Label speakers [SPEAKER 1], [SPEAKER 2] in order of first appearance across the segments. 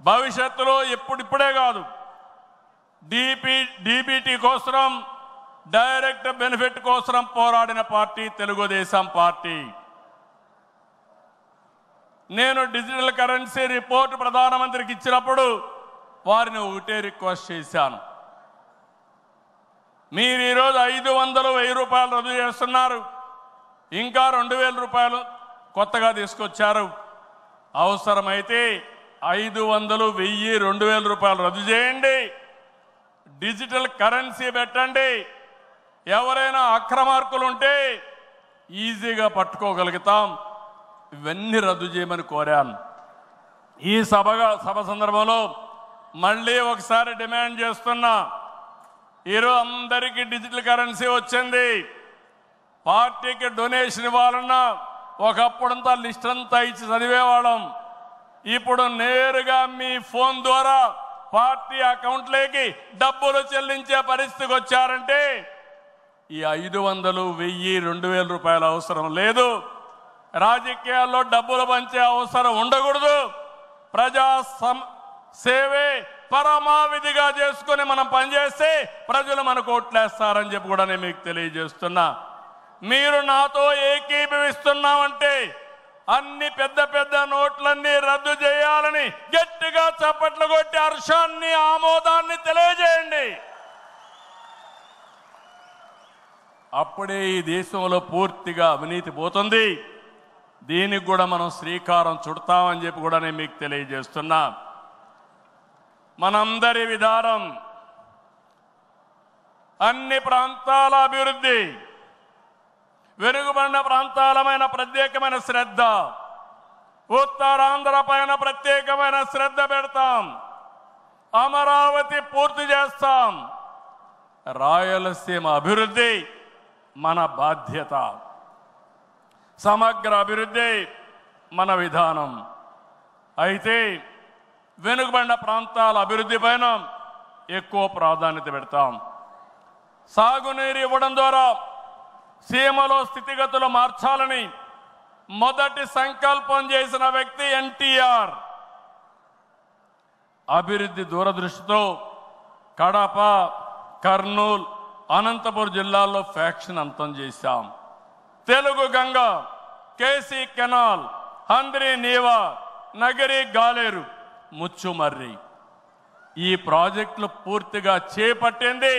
[SPEAKER 1] భవిష్యత్తులో ఇప్పుడే కాదు డీబీటీ కోసం డైరెక్ట్ బెనిఫిట్ కోసం పోరాడిన పార్టీ తెలుగుదేశం పార్టీ. నేను డిజిటల్ కరెన్సీ రిపోర్ట్ ప్రధానమంత్రికి ఇచ్చినప్పుడు వారిని ఒకటే రిక్వెస్ట్ చేశాను. మీరు ఈరోజు 500, 1000 రూపాయలు రద్దు చేస్తున్నారు, ఇంకా 2000 రూపాయలు కొత్తగా తీసుకొచ్చారు. అవసరమైతే 500, 1000, 2000 రూపాయలు రద్దు చేయండి, డిజిటల్ కరెన్సీ పెట్టండి. ఎవరైనా అక్రమార్కులు ఉంటే ఈజీగా పట్టుకోగలుగుతాం. ఇవన్నీ రద్దు చేయమని కోరాను. ఈ సభ సందర్భంలో మళ్ళీ ఒకసారి డిమాండ్ చేస్తున్నా. ఈరోజు అందరికీ డిజిటల్ కరెన్సీ వచ్చింది. పార్టీకి డొనేషన్ ఇవ్వాలన్నా ఒకప్పుడంతా లిస్ట్ అంతా ఇచ్చి చదివేవాళ్ళం. ఇప్పుడు నేరుగా మీ ఫోన్ ద్వారా పార్టీ అకౌంట్లోకి డబ్బులు చెల్లించే పరిస్థితికి వచ్చారంటే ఈ 500, 1000, 2000 రూపాయల అవసరం లేదు. రాజకీయాల్లో డబ్బులు పంచే అవసరం ఉండకూడదు. ప్రజా సేవే పరమావిధిగా చేసుకుని మనం పనిచేస్తే ప్రజలు మనకు ఓట్లేస్తారని చెప్పి కూడా నేను మీకు తెలియజేస్తున్నా. మీరు నాతో ఏకీభవిస్తున్నామంటే అన్ని పెద్ద నోట్లన్నీ రద్దు చేయాలని గట్టిగా చప్పట్లు కొట్టి హర్షాన్ని, ఆమోదాన్ని తెలియజేయండి. అప్పుడే ఈ దేశంలో పూర్తిగా అవినీతి పోతుంది. దీనికి కూడా మనం శ్రీకారం చుడతామని చెప్పి కూడా నేను మీకు తెలియజేస్తున్నా. మనందరి విధానం అన్ని ప్రాంతాల అభివృద్ధి, వెనుకబడిన ప్రాంతాలమైన ప్రత్యేకమైన శ్రద్ధ, ఉత్తరాంధ్ర పైన ప్రత్యేకమైన శ్రద్ధ పెడతాం. అమరావతి పూర్తి చేస్తాం. రాయలసీమ అభివృద్ధి మన బాధ్యత. సమగ్ర అభివృద్ధి మన విధానం. అయితే వెనుకబడిన ప్రాంతాల అభివృద్ధి పైన ఎక్కువ ప్రాధాన్యత పెడతాం. సాగునీరు ఇవ్వడం ద్వారా సీమలో స్థితిగతులు మార్చాలని మొదటి సంకల్పం చేసిన వ్యక్తి ఎన్టీఆర్. అభివృద్ధి దూరదృష్టితో కడప, కర్నూలు, అనంతపురం జిల్లాల్లో ఫ్యాక్షన్ అంతం చేశాం. తెలుగు గంగ, కేసీ కెనాల్, హంద్రీ నీవా, నగరి గాలేరు, ముచ్చుమర్రి ఈ ప్రాజెక్టులు పూర్తిగా చేపట్టింది,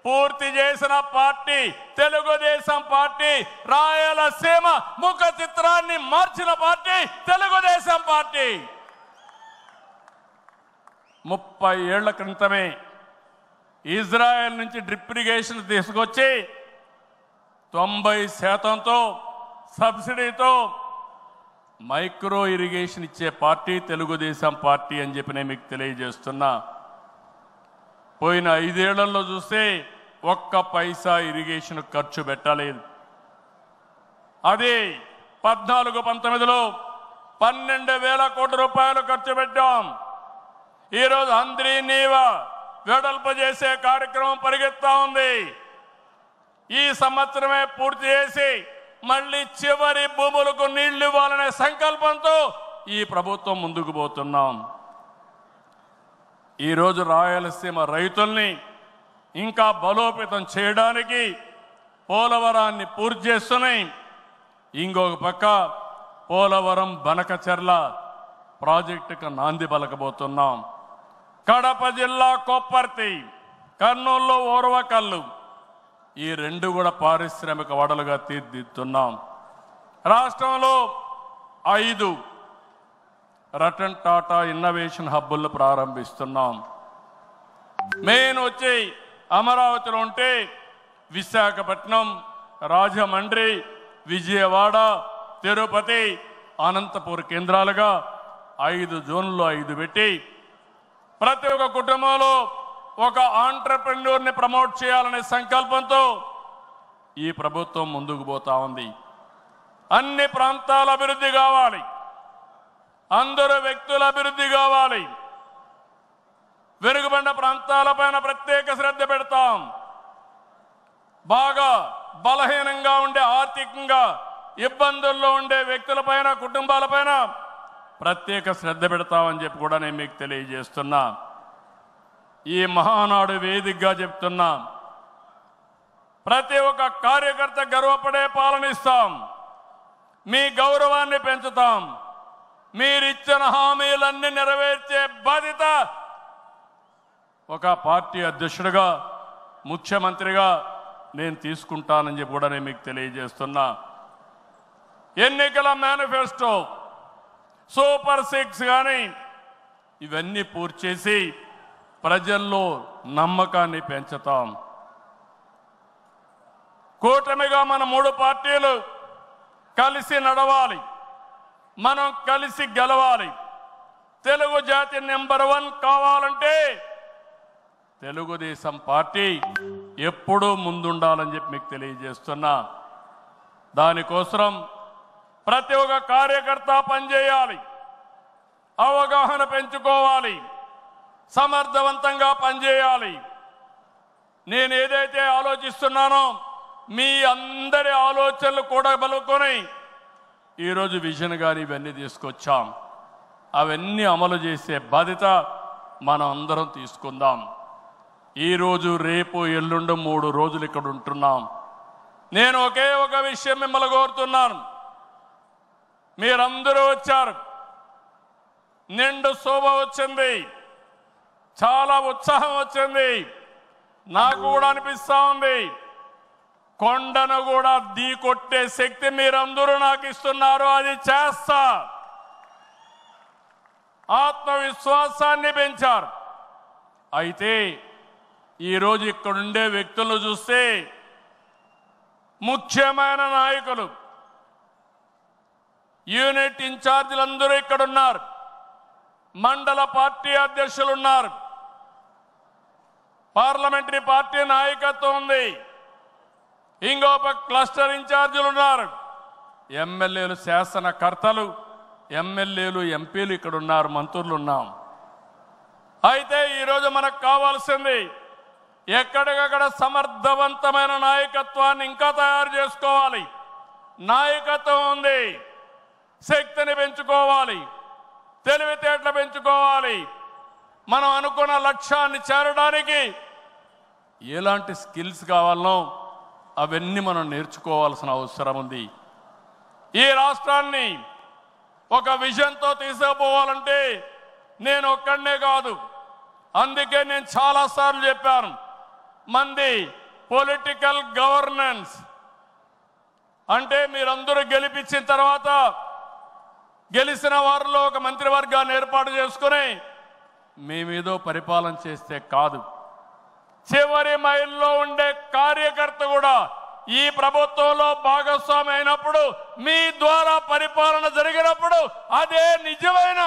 [SPEAKER 1] పూర్తి చేసిన పార్టీ తెలుగుదేశం పార్టీ. రాయలసీమ ముఖ చిత్రాన్ని మార్చిన పార్టీ తెలుగుదేశం పార్టీ. 30 ఏళ్ల క్రితమే ఇజ్రాయెల్ నుంచి డ్రిప్ ఇరిగేషన్ తీసుకొచ్చి 90% సబ్సిడీతో మైక్రో ఇరిగేషన్ ఇచ్చే పార్టీ తెలుగుదేశం పార్టీ అని చెప్పి నేను మీకు తెలియజేస్తున్నా. పోయిన 5 ఏళ్లలో చూస్తే ఒక్క పైసా ఇరిగేషన్ ఖర్చు పెట్టలేదు. అది 14-19లో 12,000 కోట్ల రూపాయలు ఖర్చు పెట్టాం. ఈరోజు హంద్రీ నీవా వెడల్పు చేసే కార్యక్రమం పరిగెత్తా ఉంది. ఈ సంవత్సరమే పూర్తి చేసి మళ్ళీ చివరి భూములకు నీళ్లు ఇవ్వాలనే సంకల్పంతో ఈ ప్రభుత్వం ముందుకు పోతున్నాం. ఈరోజు రాయలసీమ రైతుల్ని ఇంకా బలోపేతం చేయడానికి పోలవరాన్ని పూర్తి చేస్తున్నాయి. ఇంకొక పక్క పోలవరం బనకచెర్ల ప్రాజెక్టుకు నాంది పలకబోతున్నాం. కడప జిల్లా కొప్పర్తి, కర్నూలులో ఓర్వకల్లు ఈ 2 కూడా పారిశ్రామిక వడలుగా తీర్చిదిద్దుతున్నాం. రాష్ట్రంలో 5 రతన్ టాటా ఇన్నోవేషన్ హబ్బులను ప్రారంభిస్తున్నాం. మెయిన్ వచ్చి అమరావతిలో ఉంటే విశాఖపట్నం, రాజమండ్రి, విజయవాడ, తిరుపతి, అనంతపూర్ కేంద్రాలుగా 5 జోన్లు 5 పెట్టి ప్రతి ఒక్క కుటుంబంలో ఒక ఆంట్రప్రెన్యూర్ని ప్రమోట్ చేయాలనే సంకల్పంతో ఈ ప్రభుత్వం ముందుకు పోతా ఉంది. అన్ని ప్రాంతాల అభివృద్ధి కావాలి, అందరూ వ్యక్తుల అభివృద్ధి కావాలి. వెనుకబడిన ప్రాంతాలపైన ప్రత్యేక శ్రద్ధ పెడతాం. బాగా బలహీనంగా ఉండే, ఆర్థికంగా ఇబ్బందుల్లో ఉండే వ్యక్తులపైన, కుటుంబాలపైన ప్రత్యేక శ్రద్ధ పెడతామని చెప్పి కూడా నేను మీకు తెలియజేస్తున్నా. ఈ మహానాడు వేదికగా చెప్తున్నా, ప్రతి ఒక్క కార్యకర్త గర్వపడే పాలనిస్తాం, మీ గౌరవాన్ని పెంచుతాం, మీరిచ్చిన హామీలన్నీ నెరవేర్చే బాధ్యత ఒక పార్టీ అధ్యక్షుడిగా, ముఖ్యమంత్రిగా నేను తీసుకుంటానని చెప్పి కూడా నేను మీకు తెలియజేస్తున్నా. ఎన్నికల మేనిఫెస్టో, సూపర్ 6 కానీ ఇవన్నీ పూర్తి చేసి ప్రజల్లో నమ్మకాన్ని పెంచుతాం. కూటమిగా మన 3 పార్టీలు కలిసి నడవాలి, మనం కలిసి గెలవాలి. తెలుగు జాతి నెంబర్ 1 కావాలంటే తెలుగుదేశం పార్టీ ఎప్పుడూ ముందుండాలని చెప్పి మీకు తెలియజేస్తున్నా. దానికోసం ప్రతి ఒక్క కార్యకర్త పనిచేయాలి, అవగాహన పెంచుకోవాలి, సమర్థవంతంగా పనిచేయాలి. నేను ఏదైతే ఆలోచిస్తున్నానో మీ అందరి ఆలోచనలు కూడా బలుకొని ఈరోజు విజన్ గాని ఇవన్నీ తీసుకొచ్చాం. అవన్నీ అమలు చేసే బాధ్యత మనం అందరం తీసుకుందాం. ఈరోజు, రేపు, ఎల్లుండి 3 రోజులు ఇక్కడ ఉంటున్నాం. నేను ఒకే ఒక విషయం మిమ్మల్ని కోరుతున్నాను. మీరందరూ వచ్చారు, నిండు శోభ వచ్చింది, చాలా ఉత్సాహం వచ్చింది. నాకు కూడా అనిపిస్తా ఉంది, కొండను కూడా ఢీకొట్టే శక్తి మీరందరూ నాకు ఇస్తున్నారు. అది చేస్తా. ఆత్మవిశ్వాసాన్ని పెంచారు. అయితే ఈరోజు ఇక్కడుండే వ్యక్తులను చూస్తే ముఖ్యమైన నాయకులు, యూనిట్ ఇన్ఛార్జీలందరూ ఇక్కడున్నారు, మండల పార్టీ అధ్యక్షులు ఉన్నారు, పార్లమెంటరీ పార్టీ నాయకత్వం ఉంది, ఇంకొక క్లస్టర్ ఇన్ఛార్జీలు ఉన్నారు, ఎమ్మెల్యేలు, శాసనకర్తలు, ఎమ్మెల్యేలు, ఎంపీలు ఇక్కడ ఉన్నారు, మంత్రులు ఉన్నాం. అయితే ఈరోజు మనకు కావాల్సింది ఎక్కడికక్కడ సమర్థవంతమైన నాయకత్వాన్ని ఇంకా తయారు చేసుకోవాలి. నాయకత్వం ఉంది, శక్తిని పెంచుకోవాలి, తెలివితేటలు పెంచుకోవాలి. మనం అనుకున్న లక్ష్యాన్ని చేరడానికి ఎలాంటి స్కిల్స్ కావాలనో అవన్నీ మనం నేర్చుకోవాల్సిన అవసరం ఉంది. ఈ రాష్ట్రాన్ని ఒక విజన్తో తీసుకుపోవాలంటే నేను ఒక్కడనే కాదు. అందుకే నేను చాలాసార్లు చెప్పాను, మంది పొలిటికల్ గవర్నెన్స్ అంటే మీరందరూ గెలిపించిన తర్వాత గెలిచిన వారిలో ఒక మంత్రివర్గాన్ని ఏర్పాటు చేసుకుని మేమేదో పరిపాలన చేస్తే కాదు, చివరి మైల్లో ఉండే కార్యకర్త కూడా ఈ ప్రభుత్వంలో భాగస్వామి అయినప్పుడు, మీ ద్వారా పరిపాలన జరిగినప్పుడు అదే నిజమైన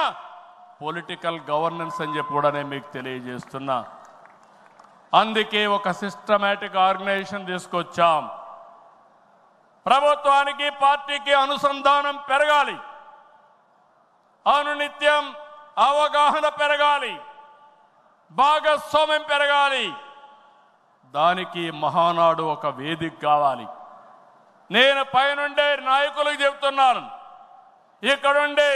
[SPEAKER 1] పొలిటికల్ గవర్నెన్స్ అని చెప్పి కూడా నేను మీకు తెలియజేస్తున్నా. అందుకే ఒక సిస్టమేటిక్ ఆర్గనైజేషన్ తీసుకొచ్చాం. ప్రభుత్వానికి, పార్టీకి అనుసంధానం పెరగాలి, అనునిత్యం అవగాహన పెరగాలి, భాగస్వామ్యం పెరగాలి. దానికి మహానాడు ఒక వేదిక కావాలి. నేను పైనుండే నాయకులకు చెప్తున్నాను, ఇక్కడుండే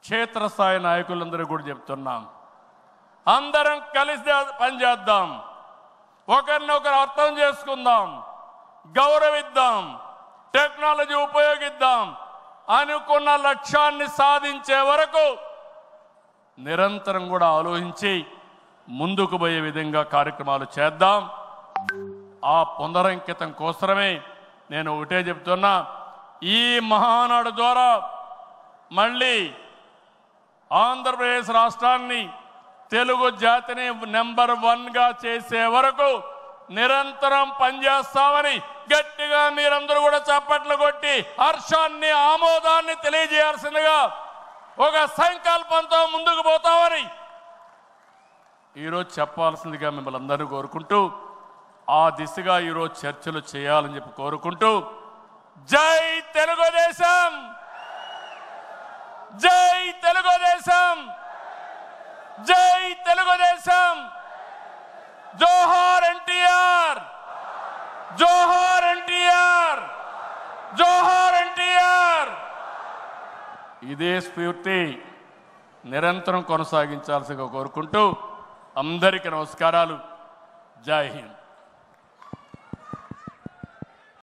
[SPEAKER 1] క్షేత్రస్థాయి నాయకులందరూ కూడా చెప్తున్నాం, అందరం కలిసి పనిచేద్దాం, ఒకరినొకరు అర్థం చేసుకుందాం, గౌరవిద్దాం, టెక్నాలజీ ఉపయోగిద్దాం. అనుకున్న లక్ష్యాన్ని సాధించే వరకు నిరంతరం కూడా ఆలోచించి ముందుకు పోయే విధంగా కార్యక్రమాలు చేద్దాం. ఆ పునరంకితం కోసమే నేను ఒకటే చెప్తున్నా, ఈ మహానాడు ద్వారా మళ్ళీ ఆంధ్రప్రదేశ్ రాష్ట్రాన్ని, తెలుగు జాతిని నెంబర్ 1గా చేసే వరకు నిరంతరం పనిచేస్తామని గట్టిగా మీరందరూ కూడా చప్పట్లు కొట్టి హర్షాన్ని, ఆమోదాన్ని తెలియజేయాల్సిందిగా ఒక సంకల్పంతో ముందుకు పోతామని ఈరోజు చెప్పాల్సిందిగా మిమ్మల్ని అందరూ కోరుకుంటూ, ఆ దిశగా ఈరోజు చర్చలు చేయాలని చెప్పి కోరుకుంటూ, జై తెలుగుదేశం, జై తెలుగుదేశం, జై తెలుగుదేశం, జోహార్ ఎన్టీఆర్, జోహార్ ఎన్టీఆర్, జోహార్ ఎన్టీఆర్. ఇదే స్ఫూర్తి నిరంతరం కొనసాగించాల్సిగా కోరుకుంటూ అందరికీ నమస్కారాలు. జై హింద్.